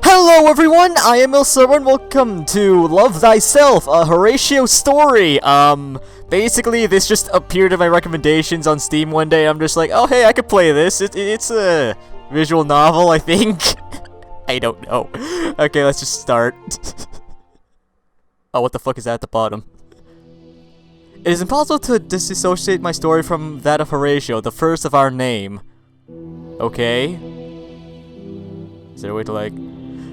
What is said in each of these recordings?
Hello everyone, I am Ilserwin. Welcome to Love Thyself, a Horatio story. Basically this just appeared in my recommendations on Steam one day. I'm just like, oh hey, I could play this. It's a visual novel, I think. I don't know. Okay, let's just start. Oh, what the fuck is that at the bottom? It is impossible to disassociate my story from that of Horatio, the first of our name. Okay. Is there a way to like...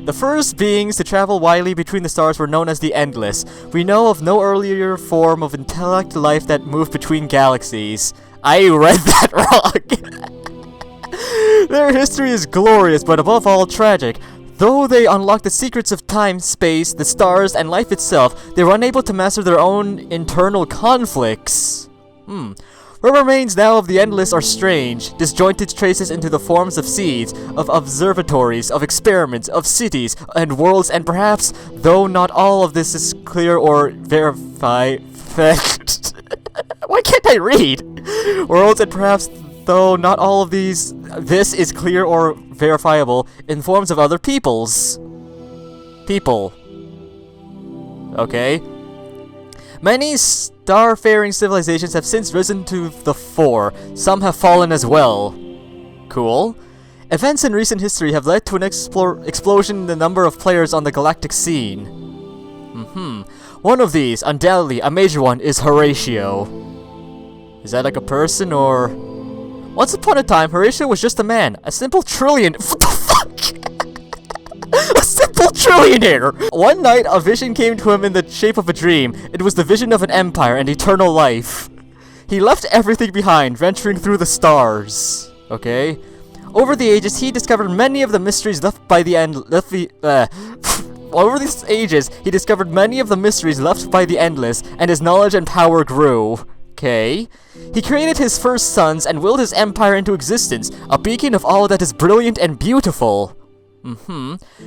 The first beings to travel widely between the stars were known as the Endless. We know of no earlier form of intellect life that moved between galaxies. I read that wrong! Their history is glorious, but above all tragic. Though they unlock the secrets of time, space, the stars, and life itself, they were unable to master their own internal conflicts. What remains now of the Endless are strange, disjointed traces into the forms of seeds, of observatories, of experiments, of cities, and worlds, and perhaps, though not all of this is clear or verified... Why can't I read? Worlds, and perhaps, though not all of this is clear or verifiable, in forms of other peoples. People. Okay. Many starfaring civilizations have since risen to the fore. Some have fallen as well. Cool. Events in recent history have led to an explosion in the number of players on the galactic scene. One of these, undoubtedly a major one, is Horatio. Is that like a person or... Once upon a time, Horatio was just a man. A simple trillion... What the fuck? A simple trillionaire! One night, a vision came to him in the shape of a dream. It was the vision of an empire and eternal life. He left everything behind, venturing through the stars. Okay. Over the ages, he discovered many of the mysteries left by the Over these ages, he discovered many of the mysteries left by the Endless, and his knowledge and power grew. Okay. He created his first sons and willed his empire into existence, a beacon of all that is brilliant and beautiful.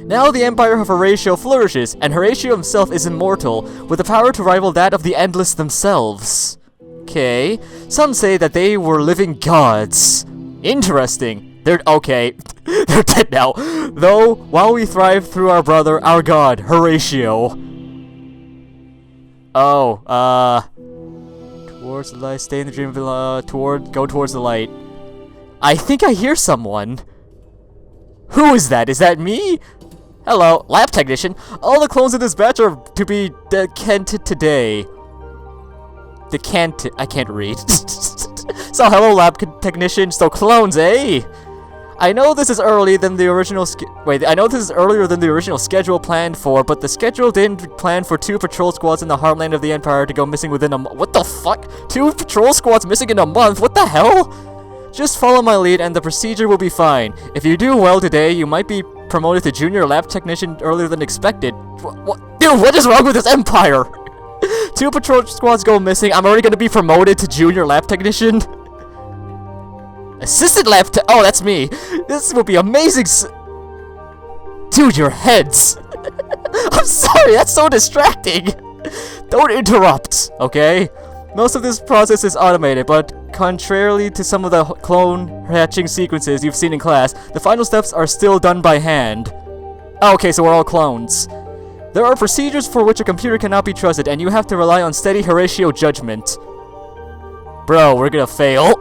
Now the empire of Horatio flourishes, and Horatio himself is immortal, with the power to rival that of the Endless themselves. Okay. Some say that they were living gods. Interesting. They're okay. They're dead now. Though, while we thrive through our brother, our god, Horatio. Oh, towards the light, stay in the dream, go towards the light. I think I hear someone. Who is that? Is that me? Hello, lab technician. All the clones in this batch are to be decanted today. I can't read. So hello, lab technician. So clones, eh? I know this is earlier than the original schedule planned for, but the schedule didn't plan for 2 patrol squads in the heartland of the Empire to go missing within a month. What the fuck? 2 patrol squads missing in a month? What the hell? Just follow my lead and the procedure will be fine. If you do well today, you might be promoted to junior lab technician earlier than expected. What? Dude, what is wrong with this empire? 2 patrol squads go missing, I'm already gonna be promoted to junior lab technician? Assistant lab oh, that's me. This will be amazing. Dude, your heads. I'm sorry, that's so distracting. Don't interrupt, okay? Most of this process is automated, but contrarily to some of the clone hatching sequences you've seen in class, the final steps are still done by hand. Oh, okay, so we're all clones. There are procedures for which a computer cannot be trusted, and you have to rely on steady Horatio judgment. Bro, we're gonna fail.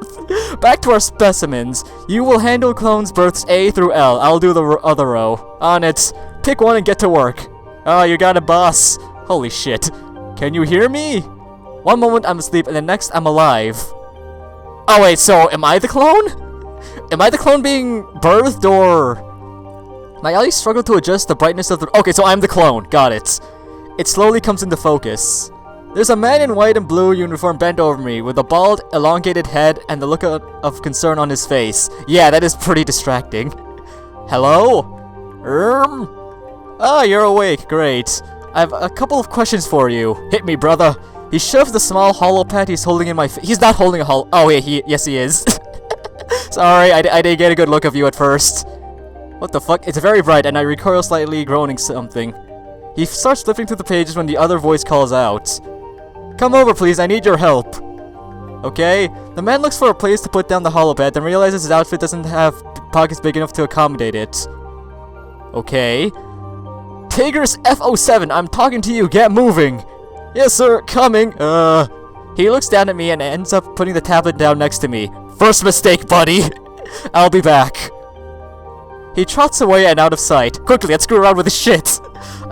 Back to our specimens. You will handle clones births A through L. I'll do the other row. On it. Pick one and get to work. Oh, you got it, boss. Holy shit. Can you hear me? One moment I'm asleep, and the next I'm alive. Oh wait, so am I the clone? Am I the clone being birthed, or... My eyes struggle to adjust the brightness of the... Okay, so I'm the clone. Got it. It slowly comes into focus. There's a man in white and blue uniform bent over me, with a bald, elongated head and the look of concern on his face. Yeah, that is pretty distracting. Hello? Ah, you're awake. Great. I have a couple of questions for you. Hit me, brother. He shoves the small hollow pad he's holding in my face. He's not holding a hollow. Oh, yeah, yes, he is. Sorry, I didn't get a good look of you at first. What the fuck? It's very bright, and I recoil slightly, groaning something. He starts flipping through the pages when the other voice calls out. Come over, please. I need your help. Okay? The man looks for a place to put down the hollow pad, then realizes his outfit doesn't have pockets big enough to accommodate it. Okay. Tigers F07, I'm talking to you, get moving! Yes, sir, coming. He looks down at me and ends up putting the tablet down next to me. First mistake, buddy! I'll be back. He trots away and out of sight. Quickly, let's screw around with this shit!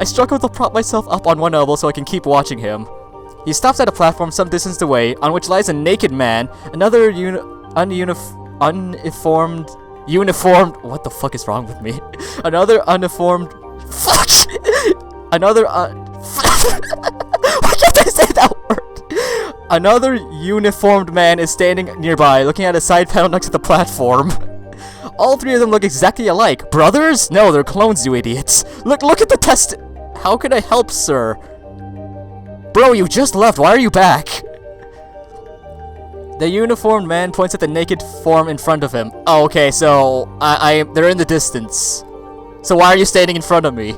I struggle to prop myself up on one elbow so I can keep watching him. He stops at a platform some distance away, on which lies a naked man, another uniformed... What the fuck is wrong with me? Another uniformed... Fuck! Another Why can't I say that word? Another uniformed man is standing nearby, looking at a side panel next to the platform. All three of them look exactly alike. Brothers? No, they're clones, you idiots. Look at the test. How can I help, sir? Bro, you just left. Why are you back? The uniformed man points at the naked form in front of him. Oh, okay, so they're in the distance. So why are you standing in front of me?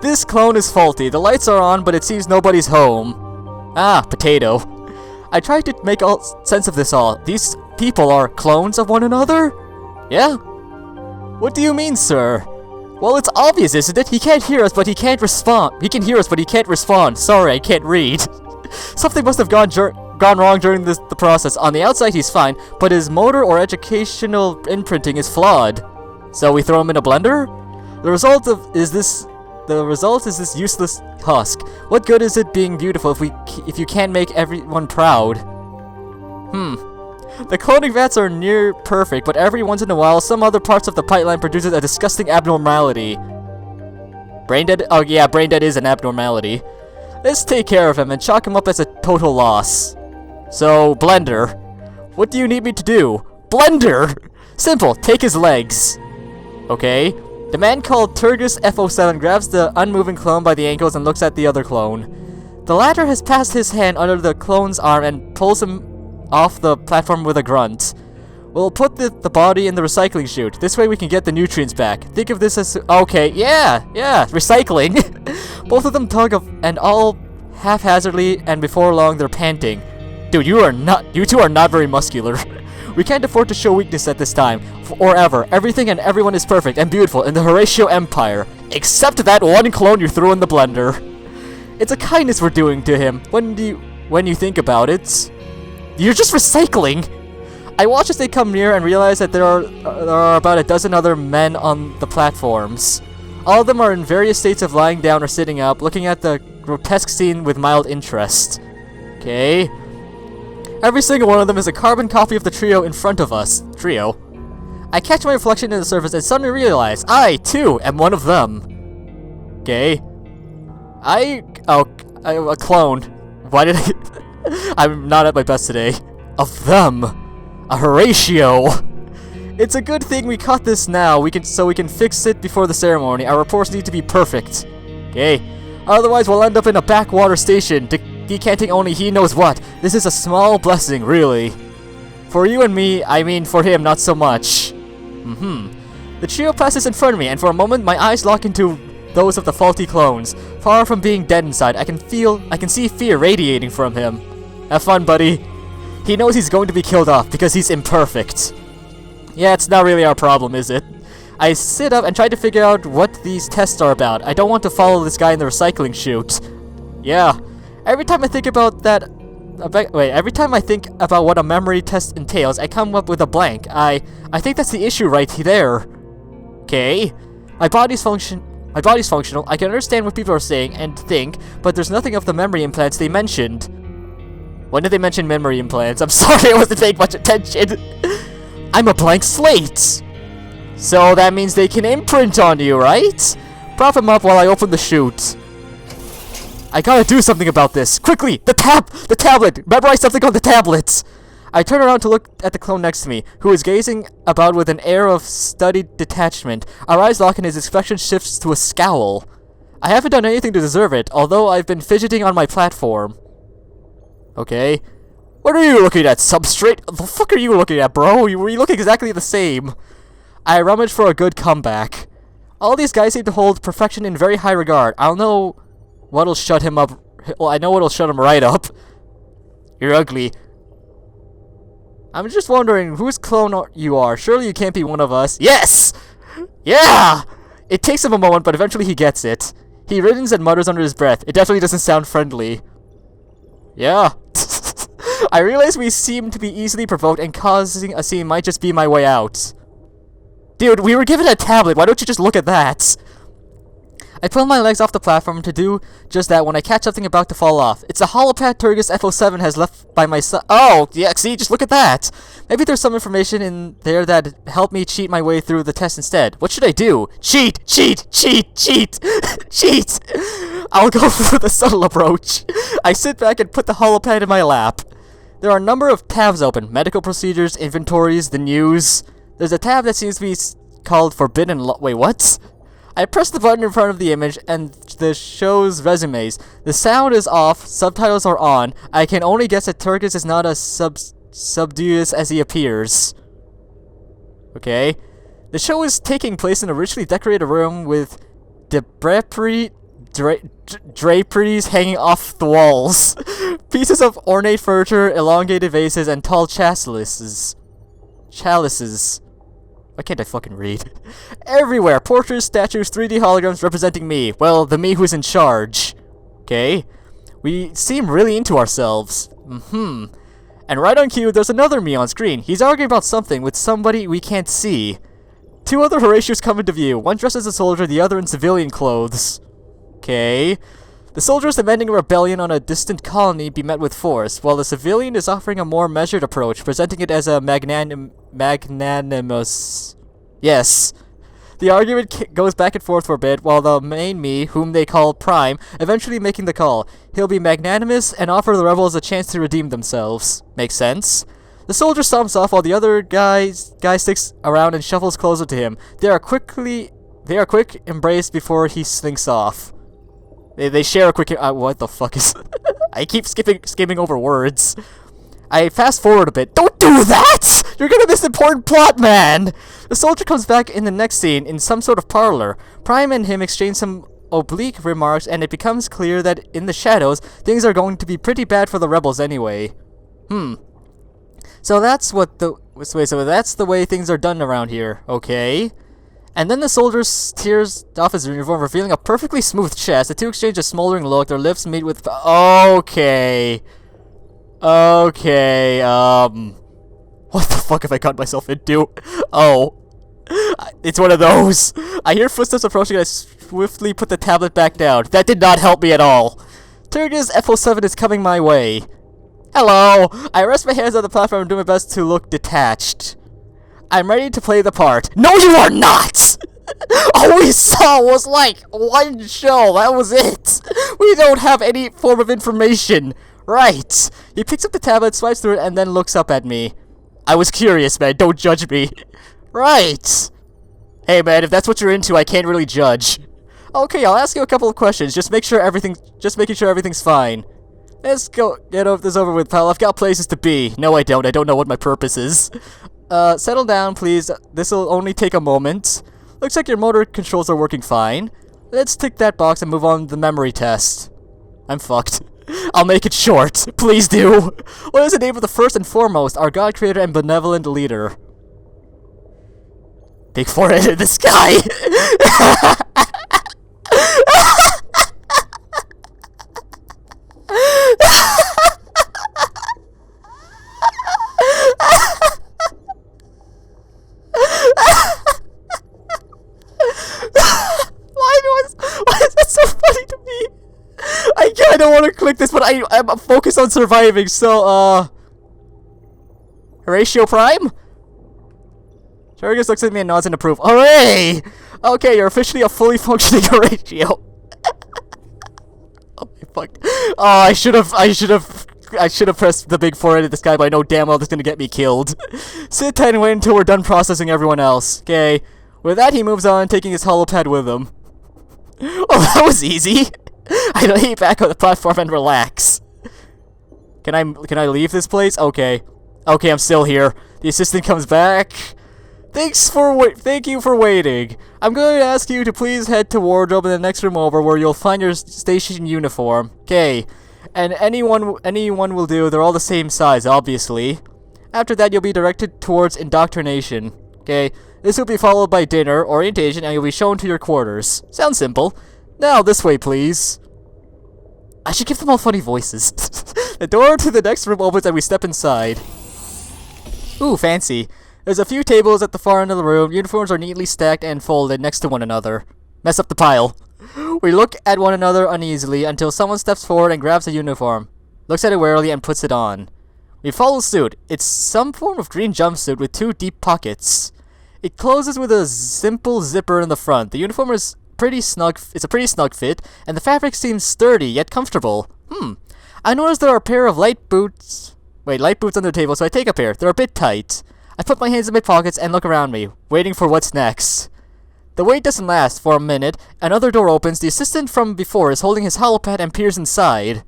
This clone is faulty. The lights are on, but it seems nobody's home. Ah, potato. I tried to make all sense of this all. These people are clones of one another? Yeah? What do you mean, sir? Well, it's obvious, isn't it? He can't hear us, but he can't respond. He can hear us, but he can't respond. Sorry, I can't read. Something must have gone wrong during the process. On the outside, he's fine, but his motor or educational imprinting is flawed. So we throw him in a blender? The result is this useless husk. What good is it being beautiful if you can't make everyone proud? The cloning vats are near perfect, but every once in a while, some other parts of the pipeline produces a disgusting abnormality. Brain dead? Oh yeah, brain dead is an abnormality. Let's take care of him and chalk him up as a total loss. So, blender. What do you need me to do? Blender! Simple, take his legs. Okay. The man called Turgus F07 grabs the unmoving clone by the ankles and looks at the other clone. The latter has passed his hand under the clone's arm and pulls him off the platform with a grunt. We'll put the body in the recycling chute. This way we can get the nutrients back. Think of this as... Okay, yeah, recycling. Both of them tug and all haphazardly, and before long they're panting. Dude, you two are not very muscular. We can't afford to show weakness at this time, or ever. Everything and everyone is perfect and beautiful in the Horatio Empire, except that one clone you threw in the blender. It's a kindness we're doing to him. When you think about it, you're just recycling. I watch as they come near and realize that there are about a dozen other men on the platforms. All of them are in various states of lying down or sitting up, looking at the grotesque scene with mild interest. Okay. Every single one of them is a carbon copy of the trio in front of us. Trio. I catch my reflection in the surface and suddenly realize I, too, am one of them. Okay. A clone. Why did I... I'm not at my best today. Of them. A Horatio. It's a good thing we caught this now, so we can fix it before the ceremony. Our reports need to be perfect. Okay. Otherwise, we'll end up in a backwater station, decanting only he knows what. This is a small blessing, really. For you and me, I mean for him, not so much. The trio passes in front of me, and for a moment my eyes lock into those of the faulty clones. Far from being dead inside, I can see fear radiating from him. Have fun, buddy. He knows he's going to be killed off because he's imperfect. Yeah, it's not really our problem, is it? I sit up and try to figure out what these tests are about. I don't want to follow this guy in the recycling chute. Yeah. Every time I think about every time I think about what a memory test entails, I come up with a blank. I think that's the issue right there. Okay. My body's functional. I can understand what people are saying and think, but there's nothing of the memory implants they mentioned. When did they mention memory implants? I'm sorry, I wasn't paying much attention. I'm a blank slate. So that means they can imprint on you, right? Prop him up while I open the chute. I gotta do something about this. Quickly! The tablet! Memorize something on the tablets! I turn around to look at the clone next to me, who is gazing about with an air of studied detachment. Our eyes lock and his expression shifts to a scowl. I haven't done anything to deserve it, although I've been fidgeting on my platform. Okay. What are you looking at, substrate? The fuck are you looking at, bro? You look exactly the same. I rummage for a good comeback. All these guys seem to hold perfection in very high regard. I know what'll shut him up. Well, I know what'll shut him right up. You're ugly. I'm just wondering whose clone you are. Surely you can't be one of us. Yes! Yeah! It takes him a moment, but eventually he gets it. He redens and mutters under his breath. It definitely doesn't sound friendly. Yeah. I realize we seem to be easily provoked, and causing a scene might just be my way out. Dude, we were given a tablet. Why don't you just look at that? I pull my legs off the platform to do just that when I catch something about to fall off. It's a holopad Turgis F07 has left by my side. Oh, yeah, see, just look at that. Maybe there's some information in there that helped me cheat my way through the test instead. What should I do? Cheat! Cheat! Cheat! Cheat! Cheat! I'll go for the subtle approach. I sit back and put the holopad in my lap. There are a number of tabs open. Medical procedures, inventories, the news. There's a tab that seems to be called Forbidden Wait, what? I press the button in front of the image, and this shows resumes. The sound is off, subtitles are on. I can only guess that Turgis is not as subduous as he appears. Okay. The show is taking place in a richly decorated room with draperies hanging off the walls. Pieces of ornate furniture, elongated vases, and tall chalices. Why can't I fucking read? Everywhere, portraits, statues, 3D holograms representing me. Well, the me who's in charge. Okay? We seem really into ourselves. And right on cue, there's another me on screen. He's arguing about something with somebody we can't see. Two other Horatios come into view. One dressed as a soldier, the other in civilian clothes. Okay. The soldier is demanding a rebellion on a distant colony be met with force, while the civilian is offering a more measured approach, presenting it as a magnanimous... Yes. The argument goes back and forth for a bit, while the main me, whom they call Prime, eventually making the call. He'll be magnanimous and offer the rebels a chance to redeem themselves. Makes sense? The soldier stomps off while the other guy sticks around and shuffles closer to him. They are quick embraced before he slinks off. They share a quick... what the fuck is... I keep skipping over words. I fast forward a bit. Don't do that! You're gonna miss important plot, man! The soldier comes back in the next scene in some sort of parlor. Prime and him exchange some oblique remarks, and it becomes clear that in the shadows, things are going to be pretty bad for the rebels anyway. So that's what the... So that's the way things are done around here. Okay. And then the soldier tears off his uniform, revealing a perfectly smooth chest. The two exchange a smoldering look. Their lips meet with... Okay. Okay, what the fuck have I got myself into? Oh. It's one of those. I hear footsteps approaching and I swiftly put the tablet back down. That did not help me at all. Turgis F07 is coming my way. Hello. I rest my hands on the platform and do my best to look detached. I'm ready to play the part. No, you are not! All we saw was like one show. That was it. We don't have any form of information. Right. He picks up the tablet, swipes through it, and then looks up at me. I was curious, man. Don't judge me. Right. Hey, man, if that's what you're into, I can't really judge. Okay, I'll ask you a couple of questions. Just making sure everything's fine. Let's go get this over with, pal. I've got places to be. No, I don't. I don't know what my purpose is. Settle down, please. This'll only take a moment. Looks like your motor controls are working fine. Let's tick that box and move on to the memory test. I'm fucked. I'll make it short. Please do. What is the name of the first and foremost, our God creator and benevolent leader? Big forehead in the sky. Why is that so funny to me? I don't want to click this, but I'm focused on surviving, so, Horatio Prime? Turgis looks at me and nods in approval. Hooray! Okay, you're officially a fully functioning Horatio. Oh, fuck. Oh, I should have pressed the big forehead at this guy, but I know damn well that's gonna get me killed. Sit tight and wait until we're done processing everyone else. Okay. With that, he moves on, taking his holopad with him. Oh, that was easy. I lay back on the platform and relax. Can I leave this place? Okay. Okay, I'm still here. The assistant comes back. Thank you for waiting. I'm going to ask you to please head to wardrobe in the next room over, where you'll find your station uniform. Okay. And anyone will do. They're all the same size, obviously. After that, you'll be directed towards indoctrination. Okay. This will be followed by dinner, orientation, and you'll be shown to your quarters. Sounds simple. Now, this way, please. I should give them all funny voices. The door to the next room opens and we step inside. Ooh, fancy. There's a few tables at the far end of the room. Uniforms are neatly stacked and folded next to one another. Mess up the pile. We look at one another uneasily until someone steps forward and grabs a uniform, looks at it warily, and puts it on. We follow suit. It's some form of green jumpsuit with 2 deep pockets. It closes with a simple zipper in the front. The uniform is pretty snug. It's a pretty snug fit, and the fabric seems sturdy yet comfortable. I notice there are a pair of light boots on the table, so I take a pair. They're a bit tight. I put my hands in my pockets and look around me, waiting for what's next. The wait doesn't last. For a minute, another door opens. The assistant from before is holding his holopad and peers inside.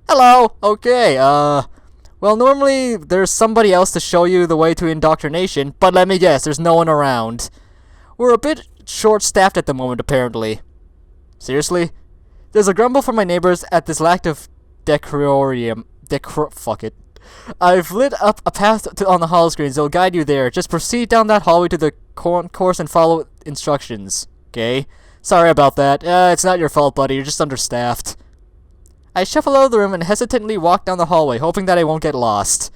Hello! Okay, well, normally there's somebody else to show you the way to indoctrination, but let me guess, there's no one around. We're a bit short-staffed at the moment, apparently. Seriously? There's a grumble from my neighbors at this lack of decorum. Fuck it. I've lit up a path on the hall screens. They'll guide you there. Just proceed down that hallway to the course and follow instructions. Okay? Sorry about that. It's not your fault, buddy. You're just understaffed. I shuffle out of the room and hesitantly walk down the hallway, hoping that I won't get lost.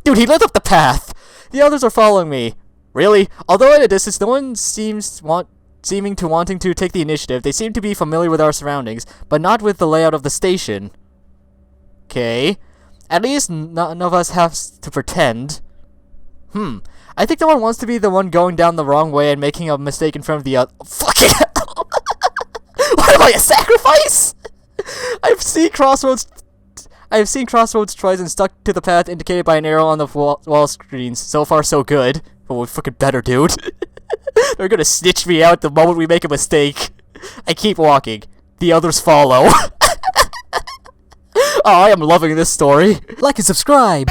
Dude, he lit up the path! The others are following me. Really? Although at a distance, no one seeming to wanting to take the initiative. They seem to be familiar with our surroundings, but not with the layout of the station. Okay. At least none of us have to pretend. I think no one wants to be the one going down the wrong way and making a mistake in front of the other. Fuck it! What am I, a sacrifice? I've seen crossroads tries and stuck to the path indicated by an arrow on the wall screens. So far, so good. But we fucking better, dude. They're gonna snitch me out the moment we make a mistake. I keep walking. The others follow. Oh, I am loving this story. Like and subscribe.